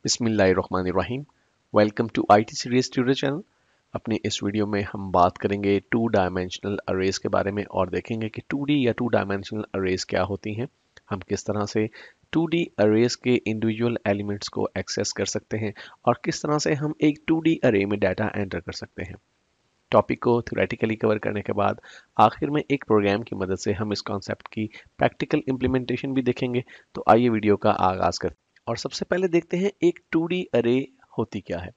बिस्मिल्लाहिर्रहमानिर्रहीम। Welcome to IT series tutorial channel. अपनी इस वीडियो में हम बात करेंगे टू डायमेंशनल अरेज के बारे में और देखेंगे कि 2D या टू डायमेंशनल अरेज क्या होती हैं। हम किस तरह से 2D अरेज के इंडिविजुअल एलिमेंट्स को एक्सेस कर सकते हैं और किस तरह से हम एक 2D अरे में डाटा एंटर कर सकते हैं। टॉपिक को थ्योरेटिकली कवर करने के बाद आखिर में एक प्रोग्राम की मदद से हम इस कॉन्सेप्ट की प्रैक्टिकल इम्प्लीमेंटेशन भी देखेंगे। तो आइए वीडियो का आगाज करते हैं और सबसे पहले देखते हैं एक 2D अरे होती क्या है।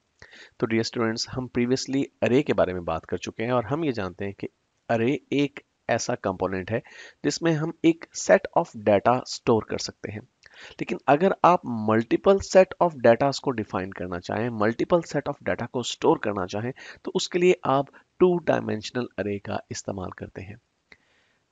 तो डियर स्टूडेंट्स, हम प्रीवियसली अरे के बारे में बात कर चुके हैं और हम ये जानते हैं कि अरे एक ऐसा कंपोनेंट है जिसमें हम एक सेट ऑफ डाटा स्टोर कर सकते हैं। लेकिन अगर आप मल्टीपल सेट ऑफ डाटास को डिफाइन करना चाहें, मल्टीपल सेट ऑफ डाटा को स्टोर करना चाहें, तो उसके लिए आप टू डायमेंशनल अरे का इस्तेमाल करते हैं।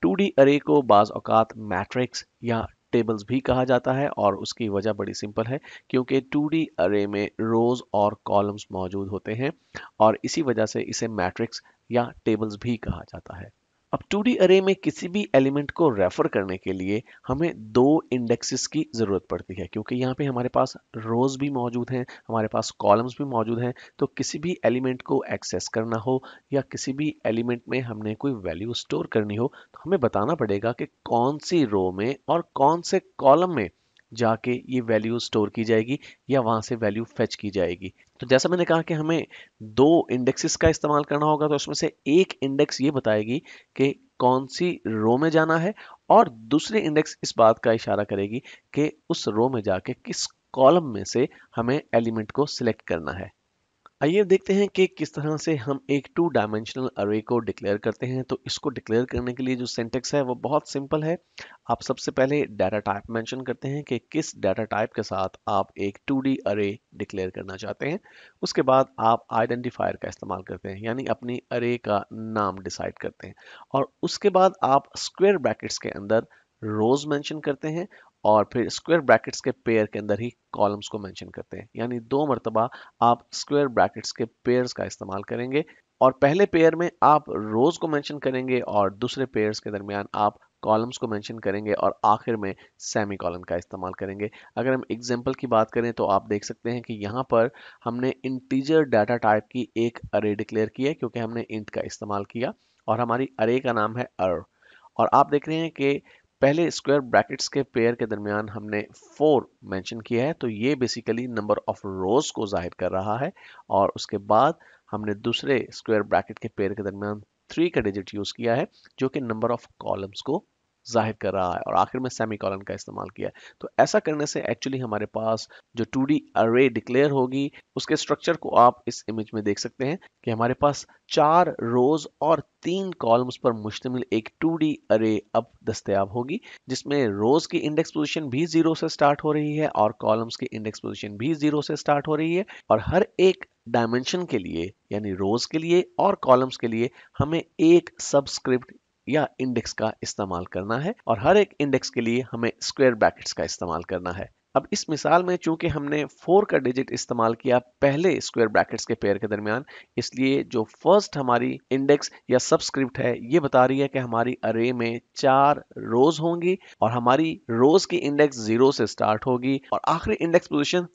2D अरे को बाज औकात मैट्रिक्स या टेबल्स भी कहा जाता है और उसकी वजह बड़ी सिंपल है, क्योंकि 2D अरे में रोज और कॉलम्स मौजूद होते हैं और इसी वजह से इसे मैट्रिक्स या टेबल्स भी कहा जाता है। अब 2D अरे में किसी भी एलिमेंट को रेफर करने के लिए हमें दो इंडेक्सेस की ज़रूरत पड़ती है, क्योंकि यहाँ पे हमारे पास रोज भी मौजूद हैं, हमारे पास कॉलम्स भी मौजूद हैं। तो किसी भी एलिमेंट को एक्सेस करना हो या किसी भी एलिमेंट में हमने कोई वैल्यू स्टोर करनी हो, तो हमें बताना पड़ेगा कि कौन सी रो में और कौन से कॉलम में जाके ये वैल्यू स्टोर की जाएगी या वहां से वैल्यू फेच की जाएगी। तो जैसा मैंने कहा कि हमें दो इंडेक्सेस का इस्तेमाल करना होगा, तो उसमें से एक इंडेक्स ये बताएगी कि कौन सी रो में जाना है और दूसरी इंडेक्स इस बात का इशारा करेगी कि उस रो में जाके किस कॉलम में से हमें एलिमेंट को सिलेक्ट करना है। आइए अब देखते हैं कि किस तरह से हम एक टू डायमेंशनल अरे को डिक्लेयर करते हैं। तो इसको डिक्लेयर करने के लिए जो सिंटेक्स है वो बहुत सिंपल है। आप सबसे पहले डाटा टाइप मेंशन करते हैं कि किस डाटा टाइप के साथ आप एक 2D अरे डिक्लेयर करना चाहते हैं। उसके बाद आप आइडेंटिफायर का इस्तेमाल करते हैं, यानी अपनी अरे का नाम डिसाइड करते हैं और उसके बाद आप स्क्वायर ब्रैकेट्स के अंदर रोज मेंशन करते हैं और फिर स्क्वायर ब्रैकेट्स के पेयर के अंदर ही कॉलम्स को मेंशन करते हैं। यानी दो मर्तबा आप स्क्वायर ब्रैकेट्स के पेयर्स का इस्तेमाल करेंगे और पहले पेयर में आप रोज को मेंशन करेंगे और दूसरे पेयर्स के दरमियान आप कॉलम्स को मेंशन करेंगे और आखिर में सेमी कॉलन का इस्तेमाल करेंगे। अगर हम एग्जांपल की बात करें तो आप देख सकते हैं कि यहाँ पर हमने इंटीजर डाटा टाइप की एक अरे डिक्लेयर की है, क्योंकि हमने इंट का इस्तेमाल किया और हमारी अरे का नाम है अर। और आप देख रहे हैं कि पहले स्क्वायर ब्रैकेट्स के पेयर के दरमियान हमने 4 मेंशन किया है, तो ये बेसिकली नंबर ऑफ रोज को जाहिर कर रहा है। और उसके बाद हमने दूसरे स्क्वायर ब्रैकेट के पेयर के दरमियान 3 का डिजिट यूज किया है, जो कि नंबर ऑफ कॉलम्स को जाहिर कर रहा है, और आखिर में सेमी कॉलन का इस्तेमाल किया है। तो ऐसा करने से एक्चुअली हमारे पास जो 2D अरे डिक्लेयर होगी, उसके स्ट्रक्चर को आप इस इमेज में देख सकते हैं कि हमारे पास 4 रोज और 3 कॉलम्स पर मुश्तमिल एक 2D अरे अब दस्तयाब होगी, जिसमें रोज की इंडेक्स पोजीशन भी 0 से स्टार्ट हो रही है और कॉलम्स की इंडेक्स पोजीशन भी 0 से स्टार्ट हो रही है। और हर एक डायमेंशन के लिए, यानी रोज के लिए और कॉलम्स के लिए, हमें एक सबस्क्रिप्ट या इंडेक्स का इस्तेमाल करना है और हर एक इंडेक्स के लिए हमें स्क्वायर ब्रैकेट्स का इस्तेमाल करना है। अब इस मिसाल में चूंकि हमने 4 का डिजिट इस्तेमाल किया पहले स्क्वायर ब्रैकेट्स के पेयर के दरमियान, इसलिए जो फर्स्ट हमारी इंडेक्स या सबस्क्रिप्ट है ये बता रही है कि हमारी अरे में 4 रोज होंगी और हमारी रोज की इंडेक्स 0 से स्टार्ट होगी और आखिरी इंडेक्स पोजीशन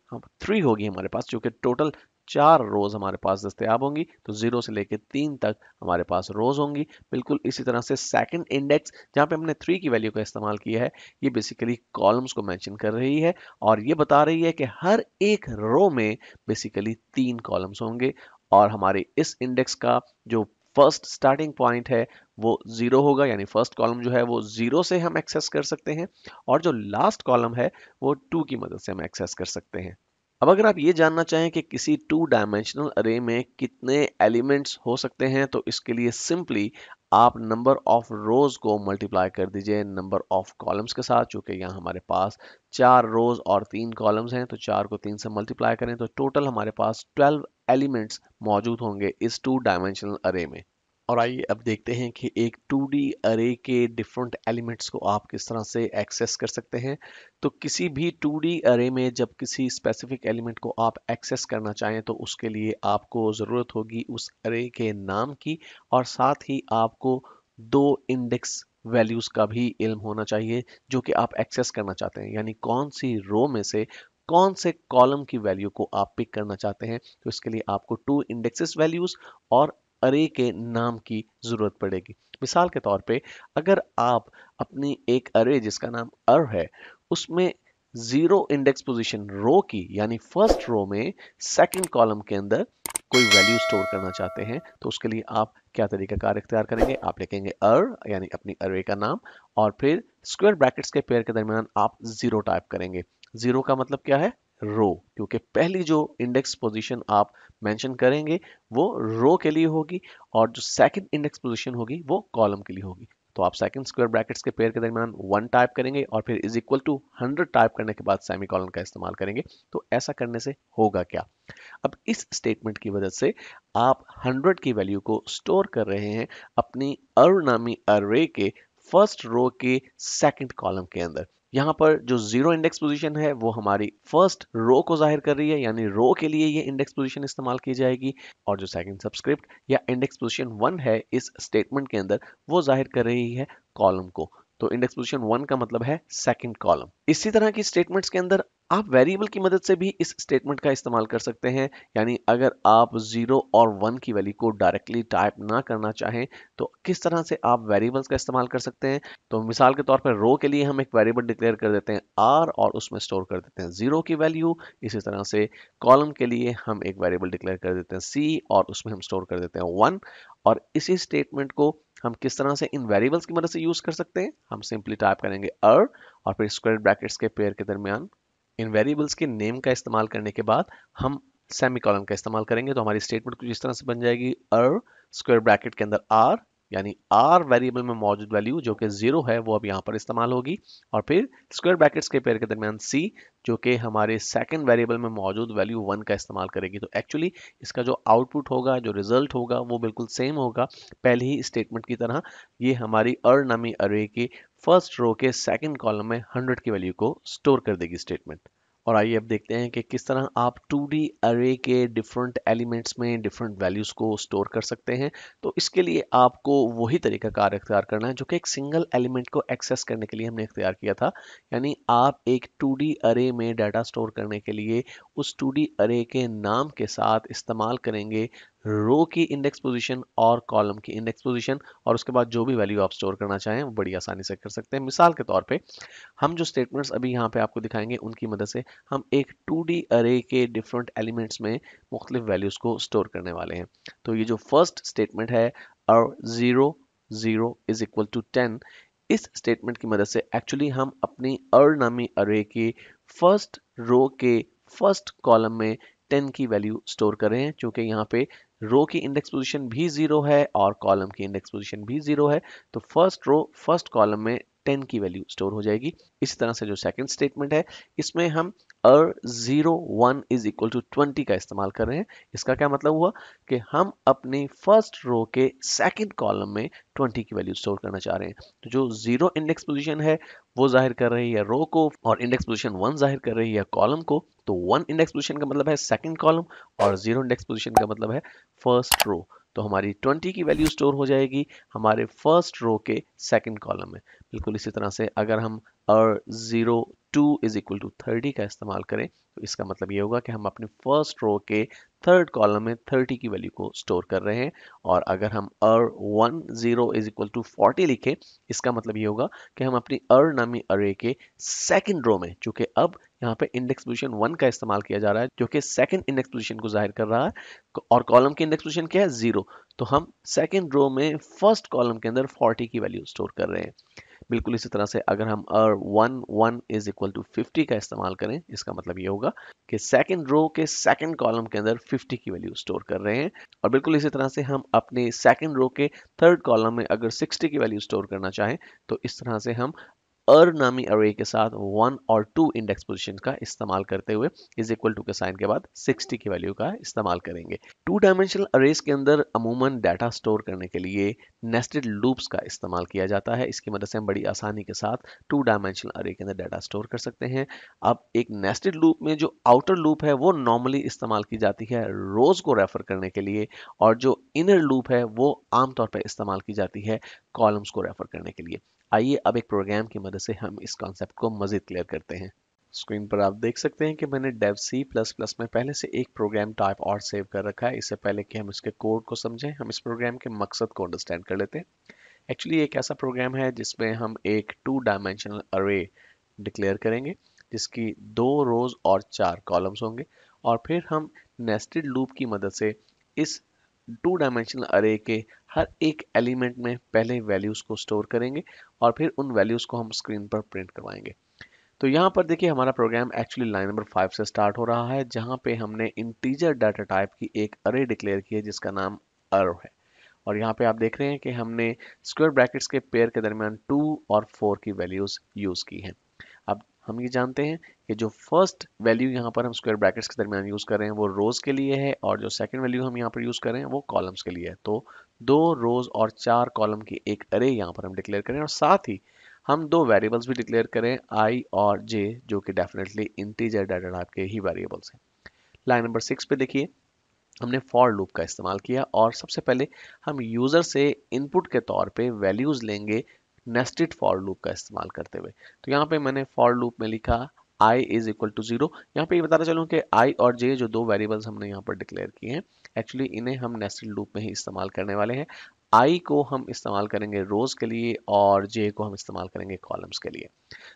3 होगी हमारे पास, चूंकि टोटल 4 रोज हमारे पास दस्तयाब होंगी, तो 0 से लेकर 3 तक हमारे पास रोज होंगी। बिल्कुल इसी तरह से सेकंड इंडेक्स, जहां पे हमने 3 की वैल्यू का इस्तेमाल किया है, ये बेसिकली कॉलम्स को मेंशन कर रही है और ये बता रही है कि हर एक रो में बेसिकली 3 कॉलम्स होंगे और हमारे इस इंडेक्स का जो फर्स्ट स्टार्टिंग पॉइंट है वो 0 होगा, यानी फर्स्ट कॉलम जो है वो 0 से हम एक्सेस कर सकते हैं और जो लास्ट कॉलम है वो 2 की मदद से हम एक्सेस कर सकते हैं। अब अगर आप ये जानना चाहें कि किसी टू डायमेंशनल अरे में कितने एलिमेंट्स हो सकते हैं, तो इसके लिए सिंपली आप नंबर ऑफ रोज को मल्टीप्लाई कर दीजिए नंबर ऑफ कॉलम्स के साथ। चूंकि यहाँ हमारे पास 4 रोज और 3 कॉलम्स हैं, तो 4 को 3 से मल्टीप्लाई करें तो टोटल हमारे पास 12 एलिमेंट्स मौजूद होंगे इस टू डायमेंशनल अरे में। और आइए अब देखते हैं कि एक 2D अरे के डिफरेंट एलिमेंट्स को आप किस तरह से एक्सेस कर सकते हैं। तो किसी भी 2D अरे में जब किसी स्पेसिफिक एलिमेंट को आप एक्सेस करना चाहें, तो उसके लिए आपको ज़रूरत होगी उस अरे के नाम की और साथ ही आपको दो इंडेक्स वैल्यूज़ का भी इल्म होना चाहिए जो कि आप एक्सेस करना चाहते हैं, यानी कौन सी रो में से कौन से कॉलम की वैल्यू को आप पिक करना चाहते हैं। तो इसके लिए आपको टू इंडेक्सेस वैल्यूज और अरे के नाम की जरूरत पड़ेगी। मिसाल के तौर पे अगर आप अपनी एक अरे जिसका नाम अर है उसमें जीरो इंडेक्स पोजीशन रो की यानी फर्स्ट रो में सेकंड कॉलम के अंदर कोई वैल्यू स्टोर करना चाहते हैं तो उसके लिए आप क्या तरीकाकार इख्तियार करेंगे। आप लिखेंगे अर यानी अपनी अरे का नाम और फिर स्क्वायर ब्रैकेट्स के पेयर के दरमियान आप जीरो टाइप करेंगे। जीरो का मतलब क्या है, रो, क्योंकि पहली जो इंडेक्स पोजीशन आप मेंशन करेंगे वो रो के लिए होगी और जो सेकंड इंडेक्स पोजीशन होगी वो कॉलम के लिए होगी। तो आप सेकंड स्क्वायर ब्रैकेट्स के पेयर के दरमियान 1 टाइप करेंगे और फिर इज इक्वल टू 100 टाइप करने के बाद सेमीकोलन का इस्तेमाल करेंगे। तो ऐसा करने से होगा क्या, अब इस स्टेटमेंट की वजह से आप 100 की वैल्यू को स्टोर कर रहे हैं अपनी अर नामी अरे के फर्स्ट रो के सेकंड कॉलम के अंदर। यहाँ पर जो जीरो इंडेक्स पोजीशन है वो हमारी फर्स्ट रो को जाहिर कर रही है, यानी रो के लिए ये इंडेक्स पोजीशन इस्तेमाल की जाएगी, और जो सेकंड सबस्क्रिप्ट या इंडेक्स पोजीशन 1 है इस स्टेटमेंट के अंदर वो जाहिर कर रही है कॉलम को। तो इंडेक्स पोजीशन 1 का मतलब है सेकंड कॉलम। इसी तरह की स्टेटमेंट्स के अंदर आप वेरिएबल की मदद से भी इस स्टेटमेंट का इस्तेमाल कर सकते हैं। यानी अगर आप 0 और 1 की वैल्यू को डायरेक्टली टाइप ना करना चाहें तो किस तरह से आप वेरिएबल्स का इस्तेमाल कर सकते हैं। तो मिसाल के तौर पर रो के लिए हम एक वेरिएबल डिक्लेयर कर देते हैं आर और उसमें स्टोर कर देते हैं 0 की वैल्यू। इसी तरह से कॉलम के लिए हम एक वेरिएबल डिक्लेयर कर देते हैं सी और उसमें हम स्टोर कर देते हैं 1। और इसी स्टेटमेंट को हम किस तरह से इन वेरिएबल्स की मदद से यूज कर सकते हैं, हम सिंपली टाइप करेंगे अर और फिर स्क्वायर ब्रैकेट्स के पेयर के दरमियान इन वेरिएबल्स के नेम का इस्तेमाल करने के बाद हम सेमीकोलन का इस्तेमाल करेंगे। तो हमारी स्टेटमेंट कुछ इस तरह से बन जाएगी अर स्क्वायर ब्रैकेट के अंदर आर, यानी आर वेरिएबल में मौजूद वैल्यू जो कि 0 है वो अब यहाँ पर इस्तेमाल होगी, और फिर स्क्वायर ब्रैकेट्स के पेयर के दरमियान सी जो कि हमारे सेकंड वेरिएबल में मौजूद वैल्यू 1 का इस्तेमाल करेगी। तो एक्चुअली इसका जो आउटपुट होगा, जो रिजल्ट होगा वो बिल्कुल सेम होगा पहले ही स्टेटमेंट की तरह। ये हमारी अर नामी अरे के फर्स्ट रो के सेकंड कॉलम में 100 की वैल्यू को स्टोर कर देगी स्टेटमेंट। और आइए अब देखते हैं कि किस तरह आप 2D अरे के डिफरेंट एलिमेंट्स में डिफरेंट वैल्यूज को स्टोर कर सकते हैं। तो इसके लिए आपको वही तरीकाकार इख्तियार करना है जो कि एक सिंगल एलिमेंट को एक्सेस करने के लिए हमने इख्तियार किया था। यानी आप एक 2D अरे में डाटा स्टोर करने के लिए उस 2D अरे के नाम के साथ इस्तेमाल करेंगे रो की इंडेक्स पोजीशन और कॉलम की इंडेक्स पोजीशन, और उसके बाद जो भी वैल्यू आप स्टोर करना चाहें वो बड़ी आसानी से कर सकते हैं। मिसाल के तौर पे हम जो स्टेटमेंट्स अभी यहाँ पे आपको दिखाएंगे उनकी मदद से हम एक 2D अरे के डिफरेंट एलिमेंट्स में मुख्तलिफ वैल्यूज को स्टोर करने वाले हैं। तो ये जो फर्स्ट स्टेटमेंट है और 0 0 इज इक्वल टू 10, इस स्टेटमेंट की मदद से एक्चुअली हम अपनी अर नामी अरे के फर्स्ट रो के फर्स्ट कॉलम में 10 की वैल्यू स्टोर कर रहे हैं, क्योंकि यहाँ पे रो की इंडेक्स पोजीशन भी 0 है और कॉलम की इंडेक्स पोजीशन भी 0 है। तो फर्स्ट रो फर्स्ट कॉलम में 10 की वैल्यू स्टोर हो जाएगी। इसी तरह से जो सेकंड स्टेटमेंट है इसमें हम अर 0 1 इज इक्वल टू 20 का इस्तेमाल कर रहे हैं। इसका क्या मतलब हुआ कि हम अपनी फर्स्ट रो के सेकंड कॉलम में 20 की वैल्यू स्टोर करना चाह रहे हैं। तो जो 0 इंडेक्स पोजीशन है वो जाहिर कर रही है रो को और इंडेक्स पोजीशन 1 जाहिर कर रही है कॉलम को। तो 1 इंडेक्स पोजीशन का मतलब है सेकंड कॉलम और 0 इंडेक्स पोजीशन का मतलब है फर्स्ट रो। तो हमारी 20 की वैल्यू स्टोर हो जाएगी हमारे फर्स्ट रो के सेकंड कॉलम में। बिल्कुल इसी तरह से अगर हम और 0 2 इज इक्वल टू 30 का इस्तेमाल करें तो इसका मतलब ये होगा कि हम अपने फर्स्ट रो के थर्ड कॉलम में 30 की वैल्यू को स्टोर कर रहे हैं। और अगर हम अर 1 0 इज इक्वल टू 40 लिखें इसका मतलब ये होगा कि हम अपनी अर नामी अरे के सेकंड रो में, चूंकि अब यहाँ पे इंडेक्स पोजीशन 1 का इस्तेमाल किया जा रहा है जो कि सेकंड इंडेक्स पोजीशन को जाहिर कर रहा है, और कॉलम की इंडेक्स पोजीशन क्या है 0, तो हम सेकंड रो में फर्स्ट कॉलम के अंदर 40 की वैल्यू स्टोर कर रहे हैं। बिल्कुल इसी तरह से अगर हम 1 1 इज इक्वल टू 50 का इस्तेमाल करें इसका मतलब ये होगा कि सेकंड रो के सेकंड कॉलम के अंदर 50 की वैल्यू स्टोर कर रहे हैं। और बिल्कुल इसी तरह से हम अपने सेकंड रो के थर्ड कॉलम में अगर 60 की वैल्यू स्टोर करना चाहें तो इस तरह से हम अर नामी अरे के साथ 1 और 2 इंडेक्स पोजीशन का इस्तेमाल करते हुए इज इक्वल टू के साइन के बाद 60 की वैल्यू का इस्तेमाल करेंगे। टू डायमेंशनल अरेज के अंदर अमूमन डाटा स्टोर करने के लिए नेस्टेड लूप्स का इस्तेमाल किया जाता है। इसकी मदद से हम बड़ी आसानी के साथ टू डायमेंशनल अरे के अंदर डाटा स्टोर कर सकते हैं। अब एक नेस्टेड लूप में जो आउटर लूप है वो नॉर्मली इस्तेमाल की जाती है रोज को रेफर करने के लिए, और जो इनर लूप है वो आमतौर पर इस्तेमाल की जाती है कॉलम्स को रेफर करने के लिए। आइए अब एक प्रोग्राम की मदद से हम इस कॉन्सेप्ट को मजीद क्लियर करते हैं। स्क्रीन पर आप देख सकते हैं कि मैंने डेव सी प्लस प्लस में पहले से एक प्रोग्राम टाइप और सेव कर रखा है। इससे पहले कि हम इसके कोड को समझें, हम इस प्रोग्राम के मकसद को अंडरस्टैंड कर लेते हैं। एक्चुअली एक ऐसा प्रोग्राम है जिसमें हम एक 2 डायमेंशनल अरे डिक्लेयर करेंगे जिसकी 2 रोज और 4 कॉलम्स होंगे, और फिर हम नेस्टेड लूप की मदद से इस 2 डायमेंशनल अरे के हर एक एलिमेंट में पहले वैल्यूज को स्टोर करेंगे और फिर उन वैल्यूज को हम स्क्रीन पर प्रिंट करवाएंगे। तो यहाँ पर देखिए हमारा प्रोग्राम एक्चुअली लाइन नंबर 5 से स्टार्ट हो रहा है, जहाँ पे हमने इंटीजर डाटा टाइप की एक अरे डिक्लेयर की है जिसका नाम अर है। और यहाँ पे आप देख रहे हैं कि हमने स्क्वायर ब्रैकेट्स के पेयर के दरमियान 2 और 4 की वैल्यूज यूज की हैं। अब हम ये जानते हैं कि जो फर्स्ट वैल्यू यहाँ पर हम स्क्वायर ब्रैकेट्स के दरमियान यूज कर रहे हैं वो रोज के लिए है, और जो सेकंड वैल्यू हम यहाँ पर यूज कर रहे हैं वो कॉलम्स के लिए है। तो 2 रोज और 4 कॉलम की एक अरे यहाँ पर हम डिक्लेयर करें, और साथ ही हम 2 वेरिएबल्स भी डिक्लेयर करें, आई और जे, जो कि डेफिनेटली इंटीजर डाटा टाइप के ही वेरिएबल्स हैं। लाइन नंबर 6 पे देखिए हमने फॉर लूप का इस्तेमाल किया, और सबसे पहले हम यूजर से इनपुट के तौर पे वैल्यूज लेंगे नेस्टेड फॉर लूप का इस्तेमाल करते हुए। तो यहाँ पे मैंने फॉर लूप में लिखा i इज इक्वल टू 0। यहाँ पे ये बताना चलूँ कि i और j जो 2 वेरिएबल्स हमने यहाँ पर डिक्लेयर किए हैं, एक्चुअली इन्हें हम नेस्टेड लूप में ही इस्तेमाल करने वाले हैं। i को हम इस्तेमाल करेंगे रोज के लिए और j को हम इस्तेमाल करेंगे कॉलम्स के लिए।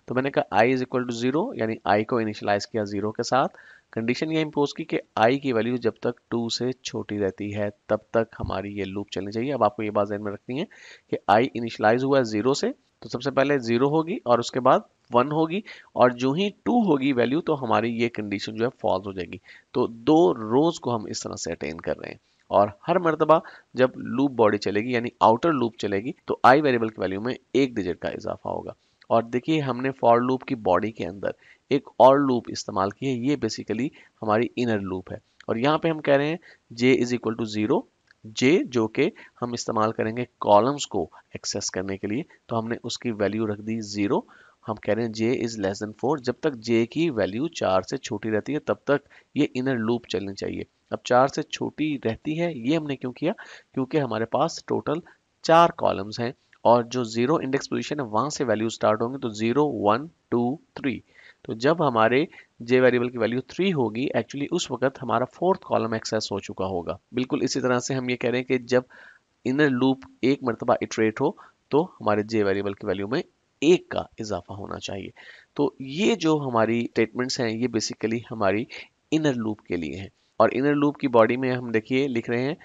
तो मैंने कहा i इज इक्वल टू 0, यानी i को इनिशियलाइज किया 0 के साथ। कंडीशन ये इम्पोज की कि i की वैल्यू जब तक 2 से छोटी रहती है तब तक हमारी ये लूप चलनी चाहिए। अब आपको ये बात ध्यान में रखनी है कि i इनिशियलाइज हुआ है 0 से, तो सबसे पहले 0 होगी और उसके बाद 1 होगी, और जो ही 2 होगी वैल्यू तो हमारी ये कंडीशन जो है फॉल्स हो जाएगी। तो 2 रोज को हम इस तरह से अटेन कर रहे हैं, और हर मर्तबा जब लूप बॉडी चलेगी यानी आउटर लूप चलेगी तो i वेरिएबल की वैल्यू में 1 डिजिट का इजाफा होगा। और देखिए हमने फॉर लूप की बॉडी के अंदर एक और लूप इस्तेमाल की है, ये बेसिकली हमारी इनर लूप है। और यहाँ पे हम कह रहे हैं j is equal to 0, j जो कि हम इस्तेमाल करेंगे कॉलम्स को एक्सेस करने के लिए, तो हमने उसकी वैल्यू रख दी 0। हम कह रहे हैं j इज लेस देन 4। जब तक j की वैल्यू 4 से छोटी रहती है तब तक ये इनर लूप चलनी चाहिए। अब 4 से छोटी रहती है ये हमने क्यों किया, क्योंकि हमारे पास टोटल 4 कॉलम्स हैं, और जो 0 इंडेक्स पोजीशन है वहां से वैल्यू स्टार्ट होंगे, तो 0 1 2 3। तो जब हमारे j वेरिएबल की वैल्यू 3 होगी, एक्चुअली उस वक्त हमारा फोर्थ कॉलम एक्सेस हो चुका होगा। बिल्कुल इसी तरह से हम ये कह रहे हैं कि जब इनर लूप एक मरतबा इटरेट हो तो हमारे j वेरिएबल की वैल्यू में 1 का इजाफा होना चाहिए। तो ये जो हमारी स्टेटमेंट्स हैं ये बेसिकली हमारी इनर लूप के लिए हैं। और इनर लूप की बॉडी में हम देखिए लिख रहे हैं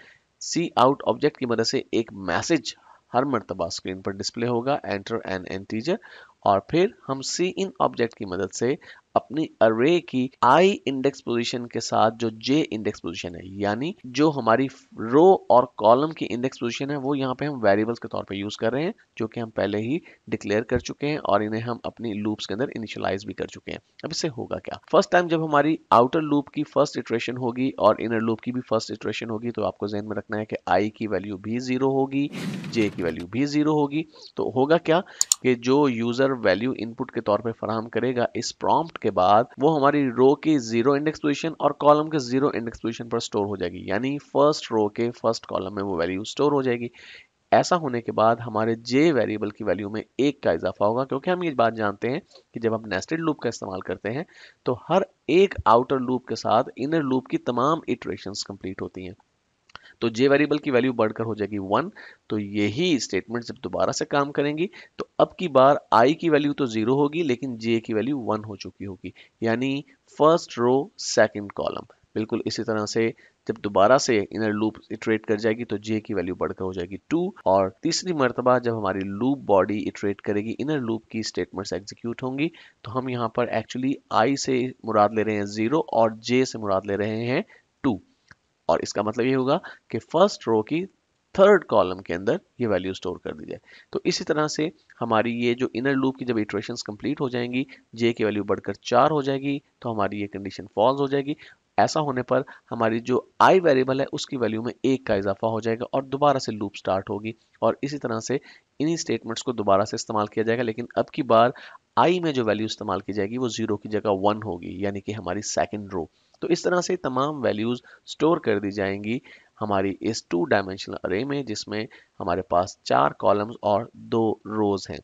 सी आउट ऑब्जेक्ट की मदद से एक मैसेज हर मर्तबा स्क्रीन पर डिस्प्ले होगा, एंटर एन इंटीजर। और फिर हम सी इन ऑब्जेक्ट की मदद से अपनी अरे की i इंडेक्स पोजीशन के साथ जो j इंडेक्स पोजीशन है, यानी जो हमारी रो और कॉलम की इंडेक्स पोजीशन है, वो यहाँ पे हम वेरिएबल्स के तौर पे यूज कर रहे हैं, जो कि हम पहले ही डिक्लेयर कर चुके हैं और इन्हें हम अपनी लूप्स के अंदर इनिशियलाइज भी कर चुके हैं। अब इससे होगा क्या, फर्स्ट टाइम जब हमारी आउटर लूप की फर्स्ट इटरेशन होगी और इनर लूप की भी फर्स्ट इटरेशन होगी, तो आपको ध्यान में रखना है कि i की वैल्यू भी 0 होगी, j की वैल्यू भी 0 होगी। तो होगा क्या कि जो यूजर वैल्यू इनपुट के तौर पे फराहम करेगा इस प्रॉम्प्ट के बाद, वो हमारी रो की 0 इंडेक्स पोजीशन और कॉलम के 0 इंडेक्स पोजीशन पर स्टोर हो जाएगी, यानी फर्स्ट रो के फर्स्ट कॉलम में वो वैल्यू स्टोर हो जाएगी। ऐसा होने के बाद हमारे j वेरिएबल की वैल्यू में 1 का इजाफा होगा, क्योंकि हम ये बात जानते हैं कि जब हम नेस्टेड लूप का इस्तेमाल करते हैं तो हर एक आउटर लूप के साथ इनर लूप की तमाम इटरेशंस कंप्लीट होती हैं। तो j वेरिएबल की वैल्यू बढ़कर हो जाएगी 1। तो यही स्टेटमेंट जब दोबारा से काम करेंगी तो अब की बार i की वैल्यू तो 0 होगी लेकिन j की वैल्यू 1 हो चुकी होगी, यानी फर्स्ट रो सेकंड कॉलम। बिल्कुल इसी तरह से जब दोबारा से इनर लूप इटरेट कर जाएगी तो j की वैल्यू बढ़कर हो जाएगी 2, और तीसरी मर्तबा जब हमारी लूप बॉडी इटरेट करेगी इनर लूप की स्टेटमेंट्स एग्जीक्यूट होंगी, तो हम यहाँ पर एक्चुअली i से मुराद ले रहे हैं 0 और j से मुराद ले रहे हैं 2। और इसका मतलब ये होगा कि फर्स्ट रो की थर्ड कॉलम के अंदर ये वैल्यू स्टोर कर दी जाए। तो इसी तरह से हमारी ये जो इनर लूप की जब इटरेशंस कंप्लीट हो जाएंगी, j की वैल्यू बढ़कर 4 हो जाएगी, तो हमारी ये कंडीशन फॉल्स हो जाएगी। ऐसा होने पर हमारी जो i वेरिएबल है उसकी वैल्यू में 1 का इजाफा हो जाएगा और दोबारा से लूप स्टार्ट होगी, और इसी तरह से इन्हीं स्टेटमेंट्स को दोबारा से इस्तेमाल किया जाएगा, लेकिन अब की बार i में जो वैल्यू इस्तेमाल की जाएगी वो 0 की जगह 1 होगी, यानी कि हमारी सेकंड रो। तो इस तरह से तमाम वैल्यूज स्टोर कर दी जाएंगी हमारी इस 2 डायमेंशनल अरे में, जिसमें हमारे पास 4 कॉलम्स और 2 रोज हैं।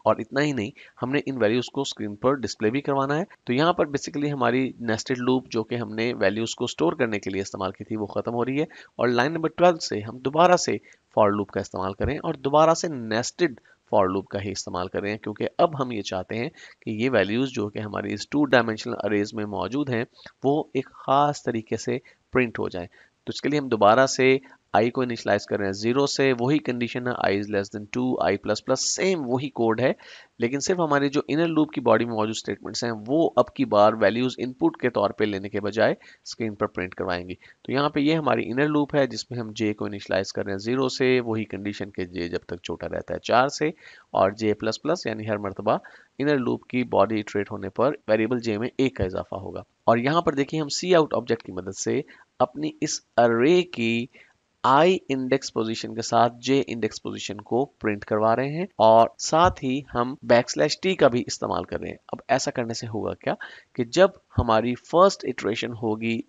और इतना ही नहीं, हमने इन वैल्यूज को स्क्रीन पर डिस्प्ले भी करवाना है। तो यहाँ पर बेसिकली हमारी नेस्टेड लूप जो कि हमने वैल्यूज को स्टोर करने के लिए इस्तेमाल की थी वो खत्म हो रही है, और लाइन नंबर 12 से हम दोबारा से फॉर लूप का इस्तेमाल करें और दोबारा से नेस्टेड फॉर लूप का ही इस्तेमाल करें, क्योंकि अब हम ये चाहते हैं कि ये वैल्यूज जो कि हमारी इस 2 डायमेंशनल अरेज में मौजूद हैं वो एक खास तरीके से प्रिंट हो जाए। तो इसके लिए हम दोबारा से आई को इनिशलाइज कर रहे हैं 0 से, वही कंडीशन है I is less than 2, I plus plus, same वही कोड है, लेकिन सिर्फ हमारी जो इनर लूप की बॉडी में मौजूद स्टेटमेंट्स हैं वो अब की बार वैल्यूज इनपुट के तौर पे लेने के बजाय स्क्रीन पर प्रिंट करवाएंगी। तो यहाँ पे ये हमारी इनर लूप है जिसमें हम जे को इनिशलाइज कर रहे हैं 0 से, वही कंडीशन के जे जब तक छोटा रहता है 4 से, और जे प्लस प्लस यानी हर मरतबा इनर लूप की बॉडी इटरेट होने पर वेरिएबल जे में 1 का इजाफा होगा। और यहाँ पर देखिए हम सी आउट ऑब्जेक्ट की मदद से अपनी इस अरे की आई इंडेक्स पोजीशन के साथ जे इंडेक्स पोजीशन को प्रिंट करवा रहे हैं, और साथ ही हम बैकस्लैश टी का भी इस्तेमाल कर रहे हैं। अब ऐसा करने से होगा क्या कि जब हमारी फर्स्ट इटरेशन होगी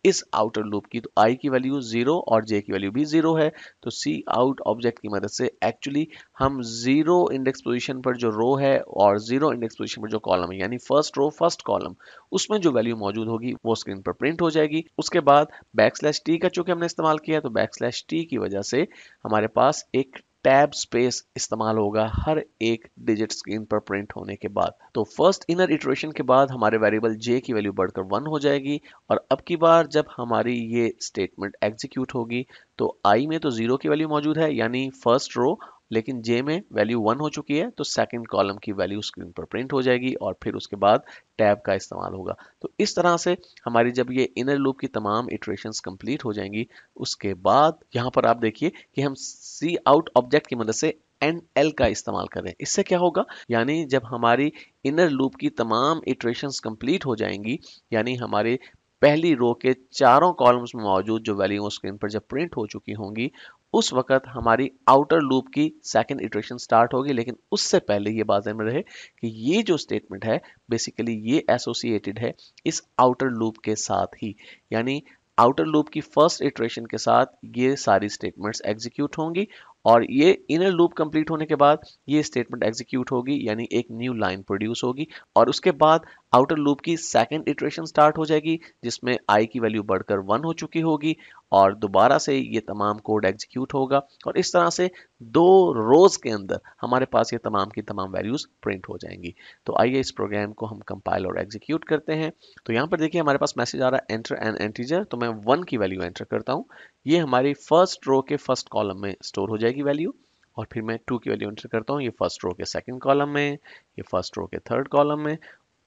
इस आउटर लूप की, तो आई की वैल्यू 0 और जे की वैल्यू भी 0 है, तो सी आउट ऑब्जेक्ट की मदद से एक्चुअली हम 0 इंडेक्स पोजीशन पर जो रो है और 0 इंडेक्स पोजीशन पर जो कॉलम है, यानी फर्स्ट रो फर्स्ट कॉलम, उसमें जो वैल्यू मौजूद होगी वो स्क्रीन पर प्रिंट हो जाएगी। उसके बाद बैकस्लैश टी का चूंकि हमने इस्तेमाल किया, तो बैकस्लैश टी की वजह से हमारे पास एक टैब स्पेस इस्तेमाल होगा हर एक डिजिट स्क्रीन पर प्रिंट होने के बाद। तो फर्स्ट इनर इटरेशन के बाद हमारे वेरिएबल जे की वैल्यू बढ़कर 1 हो जाएगी, और अब की बार जब हमारी ये स्टेटमेंट एग्जीक्यूट होगी तो आई में तो 0 की वैल्यू मौजूद है यानी फर्स्ट रो, लेकिन जे में वैल्यू 1 हो चुकी है, तो सेकंड कॉलम की वैल्यू स्क्रीन पर प्रिंट हो जाएगी और फिर उसके बाद टैब का इस्तेमाल होगा। तो इस तरह से हमारी जब ये इनर लूप की तमाम इटरेशंस कंप्लीट हो जाएंगी, उसके बाद यहाँ पर आप देखिए कि हम सी आउट ऑब्जेक्ट की मदद से एंड एल का इस्तेमाल करें। इससे क्या होगा, यानी जब हमारी इनर लूप की तमाम इटरेशंस कंप्लीट हो जाएंगी, यानी हमारे पहली रो के चारों कॉलम्स में मौजूद जो वैल्यू स्क्रीन पर जब प्रिंट हो चुकी होंगी, उस वक्त हमारी आउटर लूप की सेकंड इटरेशन स्टार्ट होगी। लेकिन उससे पहले ये बात में रहे कि ये जो स्टेटमेंट है बेसिकली ये एसोसिएटेड है इस आउटर लूप के साथ ही, यानी आउटर लूप की फर्स्ट इटरेशन के साथ ये सारी स्टेटमेंट्स एग्जीक्यूट होंगी, और ये इनर लूप कंप्लीट होने के बाद ये स्टेटमेंट एग्जीक्यूट होगी यानी एक न्यू लाइन प्रोड्यूस होगी, और उसके बाद आउटर लूप की सेकंड इटरेशन स्टार्ट हो जाएगी जिसमें आई की वैल्यू बढ़कर 1 हो चुकी होगी, और दोबारा से ये तमाम कोड एग्जीक्यूट होगा, और इस तरह से 2 रोज के अंदर हमारे पास ये तमाम की तमाम वैल्यूज प्रिंट हो जाएंगी। तो आइए इस प्रोग्राम को हम कंपाइल और एग्जीक्यूट करते हैं। तो यहाँ पर देखिए हमारे पास मैसेज आ रहा है एंटर एन इंटीजर, तो मैं 1 की वैल्यू एंटर करता हूँ। ये हमारी फर्स्ट रो के फर्स्ट कॉलम में स्टोर हो जाएगी वैल्यू, और फिर मैं 2 की वैल्यू एंटर करता हूँ, ये फर्स्ट रो के सेकंड कॉलम में, ये फर्स्ट रो के थर्ड कॉलम में,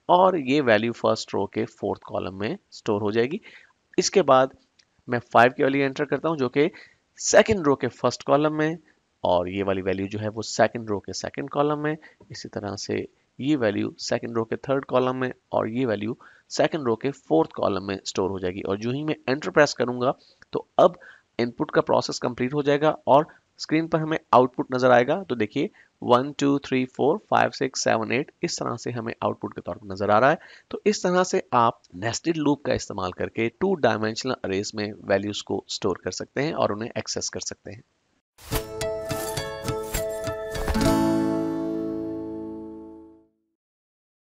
और ये वैल्यू फर्स्ट रो के फोर्थ कॉलम में स्टोर हो जाएगी। इसके बाद मैं 5 की वैल्यू एंटर करता हूँ जो कि सेकंड रो के फर्स्ट कॉलम में, और ये वाली वैल्यू जो है वो सेकंड रो के सेकंड कॉलम में, इसी तरह से ये वैल्यू सेकंड रो के थर्ड कॉलम में, और ये वैल्यू सेकंड रो के फोर्थ कॉलम में स्टोर हो जाएगी। और जो ही मैं एंटर प्रेस करूंगा तो अब इनपुट का प्रोसेस कंप्लीट हो जाएगा और स्क्रीन पर हमें आउटपुट नजर आएगा। तो देखिए 1 2 3 4 5 6 7 8 इस तरह से हमें आउटपुट के तौर पर नजर आ रहा है। तो इस तरह से आप नेस्टेड लूप का इस्तेमाल करके 2 डायमेंशनल अरेज में वैल्यूज को स्टोर कर सकते हैं और उन्हें एक्सेस कर सकते हैं।